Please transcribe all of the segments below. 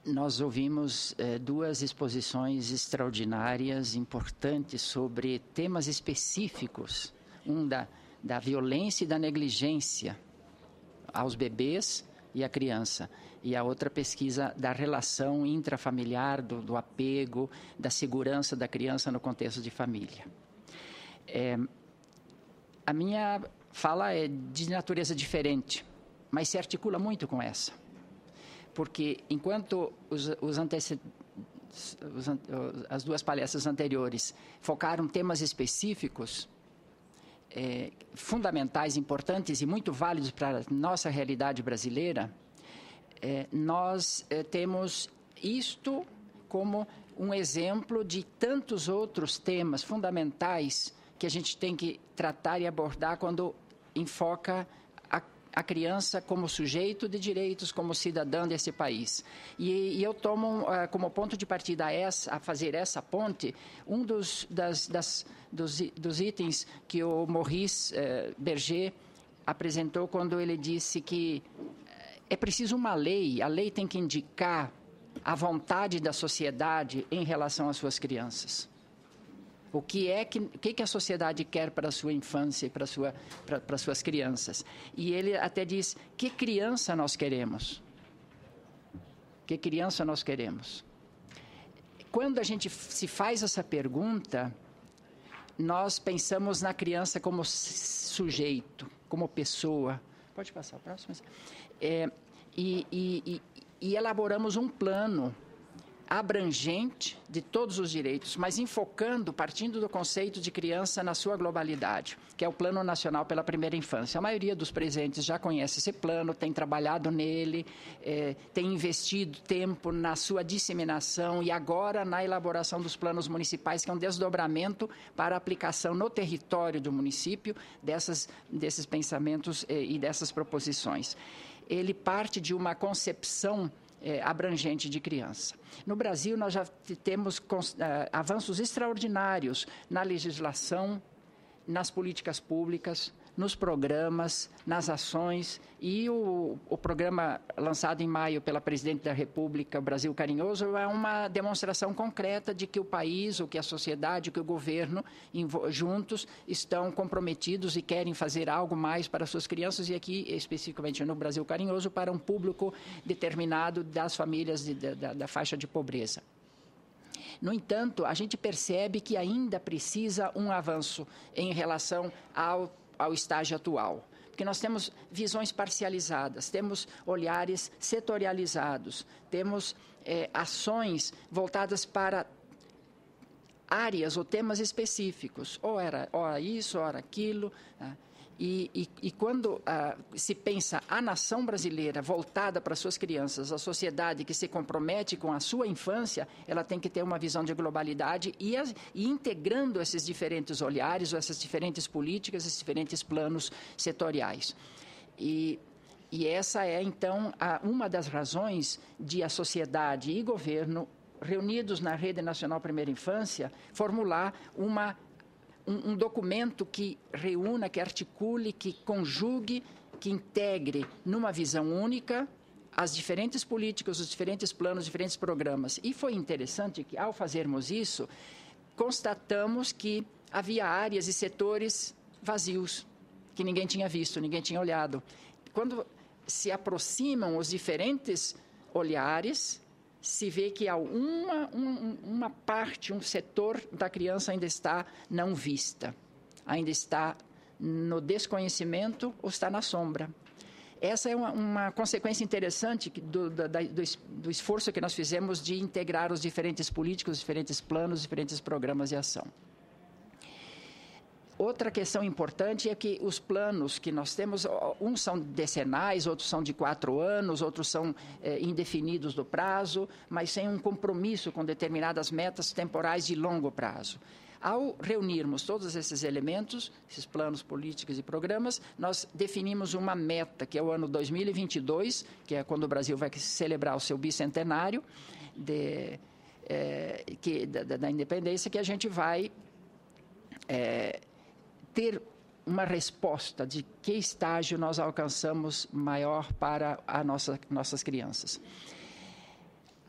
nós ouvimos duas exposições extraordinárias, importantes, sobre temas específicos. Um da violência e da negligência aos bebês e à criança. E a outra pesquisa da relação intrafamiliar, do apego, da segurança da criança no contexto de família. A minha fala é de natureza diferente, mas se articula muito com essa. Porque enquanto as duas palestras anteriores focaram temas específicos, fundamentais, importantes e muito válidos para a nossa realidade brasileira, nós temos isto como um exemplo de tantos outros temas fundamentais que a gente tem que tratar e abordar quando enfoca a criança como sujeito de direitos, como cidadão desse país. E eu tomo como ponto de partida a fazer essa ponte, um dos itens que o Maurice Berger apresentou quando ele disse que é preciso uma lei, a lei tem que indicar a vontade da sociedade em relação às suas crianças. O que a sociedade quer para a sua infância e para as suas crianças. E ele até diz, que criança nós queremos? Que criança nós queremos? Quando a gente se faz essa pergunta, nós pensamos na criança como sujeito, como pessoa. Pode passar a próxima? E elaboramos um plano abrangente de todos os direitos, mas partindo do conceito de criança na sua globalidade, que é o Plano Nacional pela Primeira Infância. A maioria dos presentes já conhece esse plano, tem trabalhado nele, tem investido tempo na sua disseminação e agora na elaboração dos planos municipais, que é um desdobramento para a aplicação no território do município desses pensamentos e dessas proposições. Ele parte de uma concepção abrangente de criança. No Brasil, nós já temos avanços extraordinários na legislação, nas políticas públicas, nos programas, nas ações, e o programa lançado em maio pela Presidente da República, o Brasil Carinhoso, é uma demonstração concreta de que o país, ou que a sociedade, que o governo, juntos, estão comprometidos e querem fazer algo mais para suas crianças, e aqui, especificamente no Brasil Carinhoso, para um público determinado das famílias da faixa de pobreza. No entanto, a gente percebe que ainda precisa um avanço em relação ao estágio atual, porque nós temos visões parcializadas, temos olhares setorializados, temos ações voltadas para áreas ou temas específicos, ora isso, ora aquilo. E quando se pensa a nação brasileira voltada para suas crianças, a sociedade que se compromete com a sua infância, ela tem que ter uma visão de globalidade e integrando esses diferentes olhares, ou essas diferentes políticas, esses diferentes planos setoriais. E essa é, então, uma das razões de a sociedade e governo, reunidos na Rede Nacional Primeira Infância, formular um documento que reúna, que articule, que conjugue, que integre numa visão única as diferentes políticas, os diferentes planos, os diferentes programas. E foi interessante que, ao fazermos isso, constatamos que havia áreas e setores vazios, que ninguém tinha visto, ninguém tinha olhado. Quando se aproximam os diferentes olhares, se vê que há uma parte, um setor da criança ainda está não vista, ainda está no desconhecimento ou está na sombra. Essa é uma consequência interessante do esforço que nós fizemos de integrar os diferentes políticos, os diferentes planos, os diferentes programas de ação. Outra questão importante é que os planos que nós temos, uns são decenais, outros são de 4 anos, outros são indefinidos do prazo, mas sem um compromisso com determinadas metas temporais de longo prazo. Ao reunirmos todos esses elementos, esses planos políticos e programas, nós definimos uma meta, que é o ano 2022, que é quando o Brasil vai celebrar o seu bicentenário da independência, que a gente vai ter uma resposta de que estágio nós alcançamos maior para nossas crianças.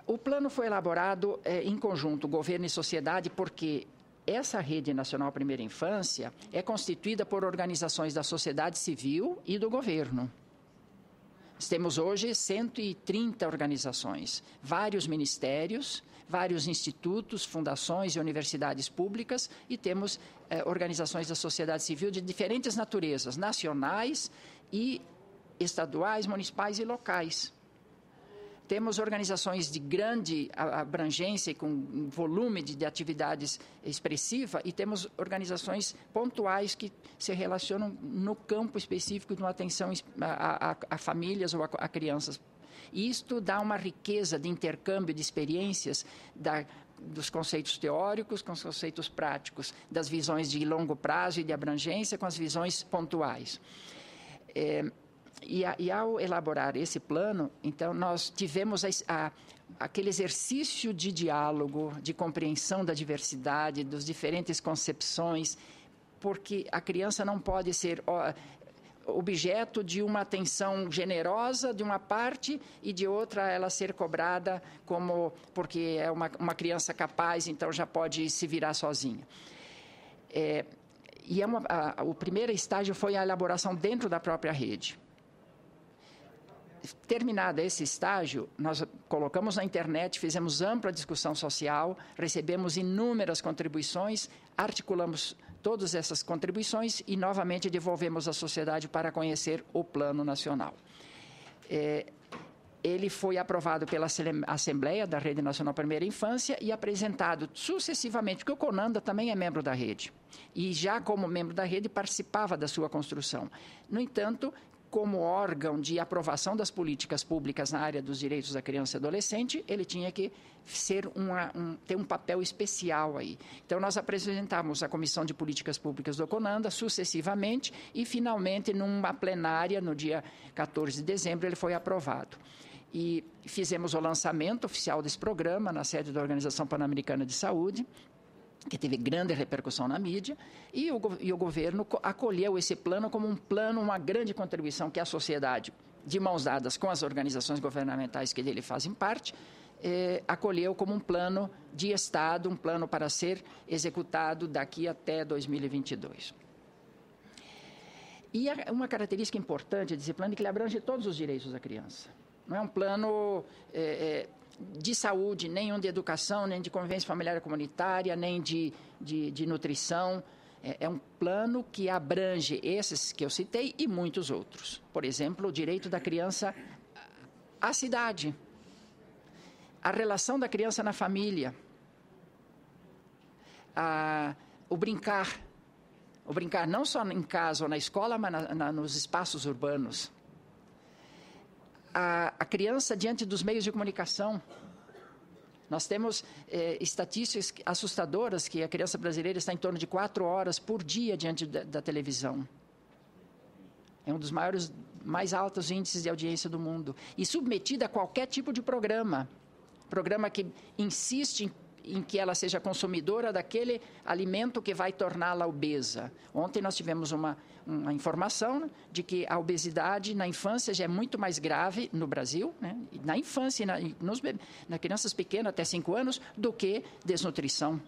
O plano foi elaborado em conjunto, governo e sociedade, porque essa Rede Nacional Primeira Infância é constituída por organizações da sociedade civil e do governo. Temos hoje 130 organizações, vários ministérios, vários institutos, fundações e universidades públicas, e temos organizações da sociedade civil de diferentes naturezas, nacionais e estaduais, municipais e locais. Temos organizações de grande abrangência e com volume de atividades expressiva, e temos organizações pontuais que se relacionam no campo específico de uma atenção a famílias ou a crianças. E isto dá uma riqueza de intercâmbio de experiências dos conceitos teóricos com os conceitos práticos, das visões de longo prazo e de abrangência com as visões pontuais. E ao elaborar esse plano, então, nós tivemos aquele exercício de diálogo, de compreensão da diversidade, das diferentes concepções, porque a criança não pode ser objeto de uma atenção generosa de uma parte e de outra ela ser cobrada porque é uma criança capaz, então já pode se virar sozinha. O primeiro estágio foi a elaboração dentro da própria rede. Terminado esse estágio, nós colocamos na internet, fizemos ampla discussão social, recebemos inúmeras contribuições, articulamos todas essas contribuições e, novamente, devolvemos à sociedade para conhecer o Plano Nacional. Ele foi aprovado pela Assembleia da Rede Nacional Primeira Infância e apresentado sucessivamente, porque o CONANDA também é membro da rede, e já como membro da rede participava da sua construção. No entanto, como órgão de aprovação das políticas públicas na área dos direitos da criança e adolescente, ele tinha que ter um papel especial aí. Então, nós apresentamos a Comissão de Políticas Públicas do CONANDA sucessivamente e, finalmente, numa plenária, no dia 14 de dezembro, ele foi aprovado. E fizemos o lançamento oficial desse programa na sede da Organização Pan-Americana de Saúde, que teve grande repercussão na mídia, e o governo acolheu esse plano como um plano, uma grande contribuição que a sociedade, de mãos dadas com as organizações governamentais que dele fazem parte, acolheu como um plano de Estado, um plano para ser executado daqui até 2022. E uma característica importante desse plano é que ele abrange todos os direitos da criança. Não é um plano de saúde, nem um de educação, nem de convivência familiar e comunitária, nem de nutrição. É um plano que abrange esses que eu citei e muitos outros. Por exemplo, o direito da criança à cidade, a relação da criança na família, o brincar não só em casa ou na escola, mas nos espaços urbanos. A criança diante dos meios de comunicação. Nós temos estatísticas assustadoras que a criança brasileira está em torno de 4 horas por dia diante da televisão. É um dos mais altos índices de audiência do mundo. E submetida a qualquer tipo de programa que insiste em que ela seja consumidora daquele alimento que vai torná-la obesa. Ontem nós tivemos uma informação de que a obesidade na infância já é muito mais grave no Brasil, né? Na infância, nas crianças pequenas até 5 anos, do que desnutrição.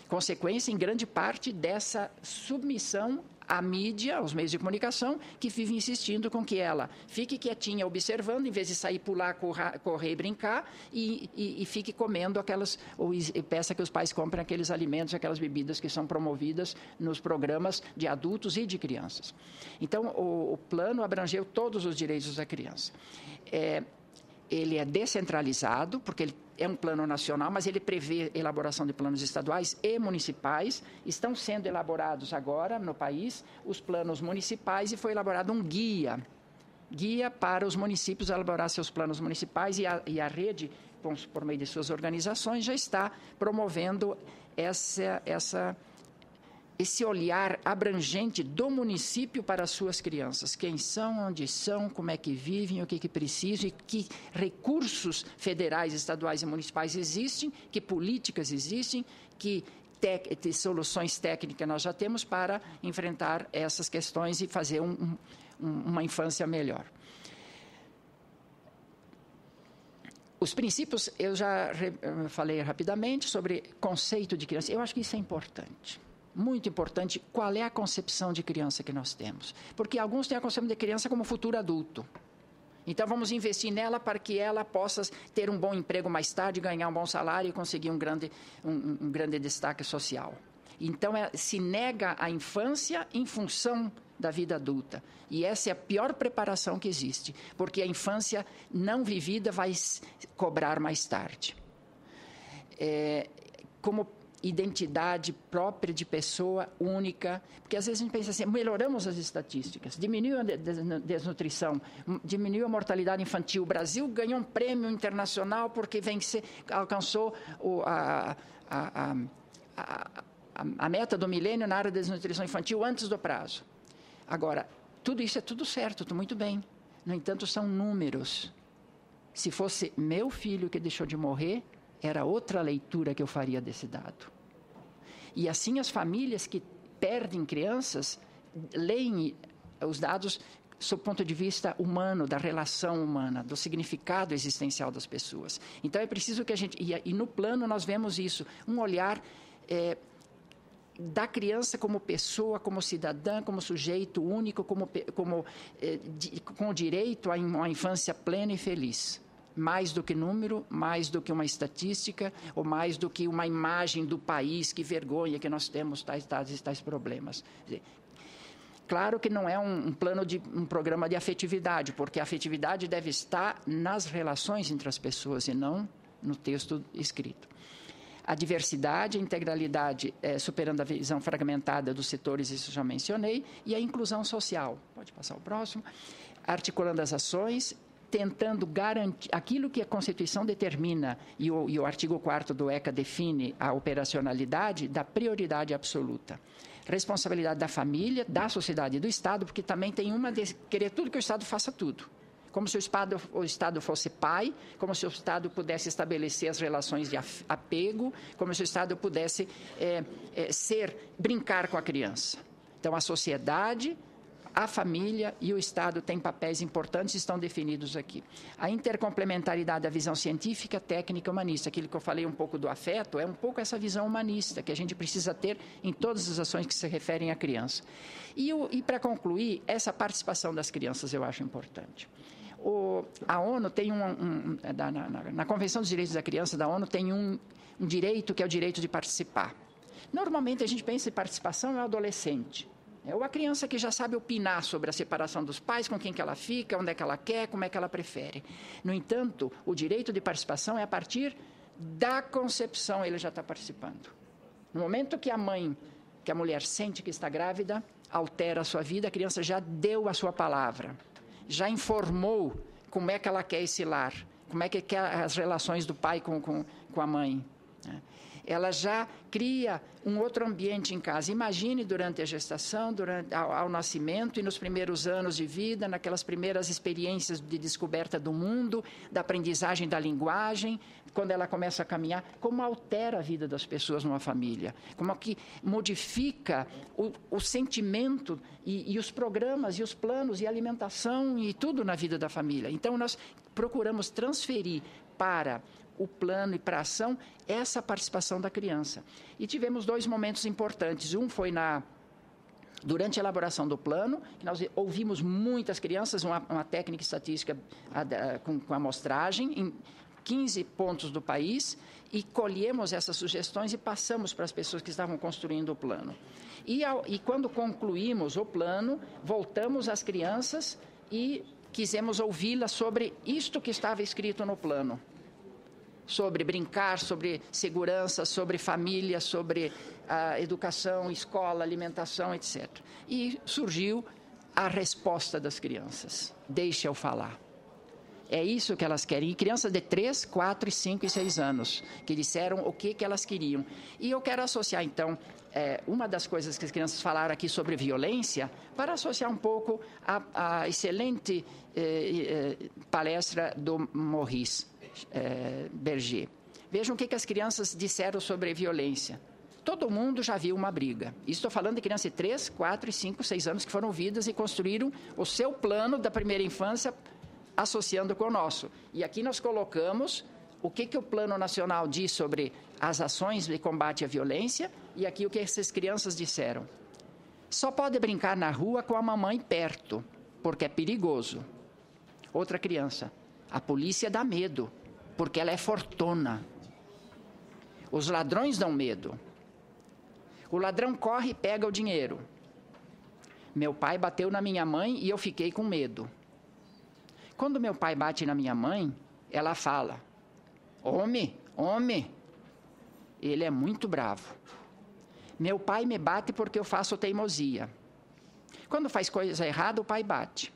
Consequência, em grande parte, dessa submissão à mídia, aos meios de comunicação, que vive insistindo com que ela fique quietinha observando, em vez de sair, pular, correr e brincar, e fique comendo e peça que os pais comprem aqueles alimentos, aquelas bebidas que são promovidas nos programas de adultos e de crianças. Então, o plano abrangeu todos os direitos da criança. Ele é descentralizado, porque ele é um plano nacional, mas ele prevê elaboração de planos estaduais e municipais. Estão sendo elaborados agora no país os planos municipais e foi elaborado um guia para os municípios elaborar seus planos municipais e a rede, por meio de suas organizações, já está promovendo esse olhar abrangente do município para as suas crianças. Quem são, onde são, como é que vivem, o que precisam e que recursos federais, estaduais e municipais existem, que políticas existem, que soluções técnicas nós já temos para enfrentar essas questões e fazer uma infância melhor. Os princípios, eu já falei rapidamente sobre conceito de criança. Eu acho que isso é importante. Muito importante. Qual é a concepção de criança que nós temos? Porque alguns têm a concepção de criança como futuro adulto. Então, vamos investir nela para que ela possa ter um bom emprego mais tarde, ganhar um bom salário e conseguir um grande destaque social. Então, se nega a infância em função da vida adulta. E essa é a pior preparação que existe, porque a infância não vivida vai cobrar mais tarde. Como identidade própria de pessoa única, porque às vezes a gente pensa assim, melhoramos as estatísticas, diminuiu a desnutrição, diminuiu a mortalidade infantil. O Brasil ganhou um prêmio internacional porque alcançou a meta do milênio na área da desnutrição infantil antes do prazo. Agora, tudo isso é tudo certo, muito bem. No entanto, são números. Se fosse meu filho que deixou de morrer, era outra leitura que eu faria desse dado. E assim as famílias que perdem crianças leem os dados sob o ponto de vista humano, da relação humana, do significado existencial das pessoas. Então é preciso que a gente... E no plano nós vemos isso, um olhar da criança como pessoa, como cidadã, como sujeito único, com o direito a uma infância plena e feliz. Mais do que número, mais do que uma estatística, ou mais do que uma imagem do país, que vergonha que nós temos tais problemas. Claro que não é um programa de afetividade, porque a afetividade deve estar nas relações entre as pessoas e não no texto escrito. A diversidade, a integralidade, superando a visão fragmentada dos setores, isso já mencionei, e a inclusão social. Pode passar o próximo. Articulando as ações, tentando garantir aquilo que a Constituição determina e o artigo 4º do ECA define a operacionalidade da prioridade absoluta. Responsabilidade da família, da sociedade e do Estado, porque também tem uma de querer tudo que o Estado faça tudo. Como se o Estado fosse pai, como se o Estado pudesse estabelecer as relações de apego, como se o Estado pudesse brincar com a criança. Então, a sociedade, a família e o Estado têm papéis importantes e estão definidos aqui. A intercomplementaridade da visão científica, técnica e humanista. Aquilo que eu falei um pouco do afeto, é um pouco essa visão humanista que a gente precisa ter em todas as ações que se referem à criança. E para concluir, essa participação das crianças eu acho importante. A ONU tem na Convenção dos Direitos da Criança da ONU tem um direito que é o direito de participar. Normalmente a gente pensa em participação é o adolescente. É a criança que já sabe opinar sobre a separação dos pais, com quem que ela fica, onde é que ela quer, como é que ela prefere. No entanto, o direito de participação é a partir da concepção, ele já está participando. No momento que a mulher sente que está grávida, altera a sua vida, a criança já deu a sua palavra, já informou como é que ela quer esse lar, como é que quer as relações do pai com a mãe. Ela já cria um outro ambiente em casa. Imagine durante a gestação, ao nascimento e nos primeiros anos de vida, naquelas primeiras experiências de descoberta do mundo, da aprendizagem da linguagem, quando ela começa a caminhar, como altera a vida das pessoas numa família, como que modifica o sentimento e os programas e os planos e a alimentação e tudo na vida da família. Então, nós procuramos transferir para o plano e para a ação, essa participação da criança. E tivemos 2 momentos importantes. Um foi durante a elaboração do plano, que nós ouvimos muitas crianças, uma técnica estatística com amostragem em 15 pontos do país, e colhemos essas sugestões e passamos para as pessoas que estavam construindo o plano. E quando concluímos o plano, voltamos às crianças e quisemos ouvi-las sobre isto que estava escrito no plano. Sobre brincar, sobre segurança, sobre família, sobre educação, escola, alimentação, etc. E surgiu a resposta das crianças. Deixa eu falar. É isso que elas querem. E crianças de 3, 4, 5 e 6 anos, que disseram o que elas queriam. E eu quero associar, então, uma das coisas que as crianças falaram aqui sobre violência, para associar um pouco a excelente palestra do Maurice Berger. Vejam o que as crianças disseram sobre violência. Todo mundo já viu uma briga. Estou falando de crianças de 3, 4, 5, 6 anos que foram ouvidas e construíram o seu plano da primeira infância associando com o nosso. E aqui nós colocamos o que o Plano Nacional diz sobre as ações de combate à violência e aqui o que essas crianças disseram. Só pode brincar na rua com a mamãe perto, porque é perigoso. Outra criança, a polícia dá medo, porque ela é fortuna. Os ladrões dão medo. O ladrão corre e pega o dinheiro. Meu pai bateu na minha mãe e eu fiquei com medo. Quando meu pai bate na minha mãe, ela fala, homem, homem. Ele é muito bravo. Meu pai me bate porque eu faço teimosia. Quando faz coisa errada, o pai bate.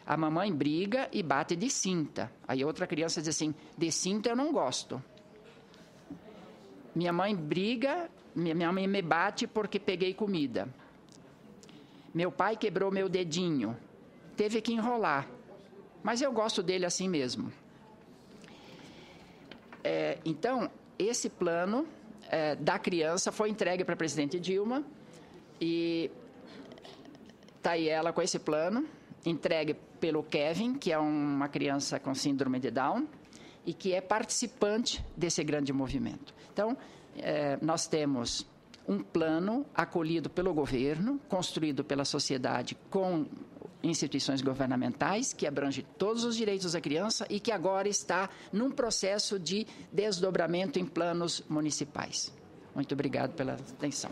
A mamãe briga e bate de cinta. Aí outra criança diz assim, de cinta eu não gosto. Minha mãe briga, minha mãe me bate porque peguei comida. Meu pai quebrou meu dedinho. Teve que enrolar. Mas eu gosto dele assim mesmo. Então, esse plano da criança foi entregue para a presidente Dilma e está aí ela com esse plano, entregue pelo Kevin, que é uma criança com síndrome de Down e que é participante desse grande movimento. Então, nós temos um plano acolhido pelo governo, construído pela sociedade com instituições governamentais, que abrange todos os direitos da criança e que agora está num processo de desdobramento em planos municipais. Muito obrigado pela atenção.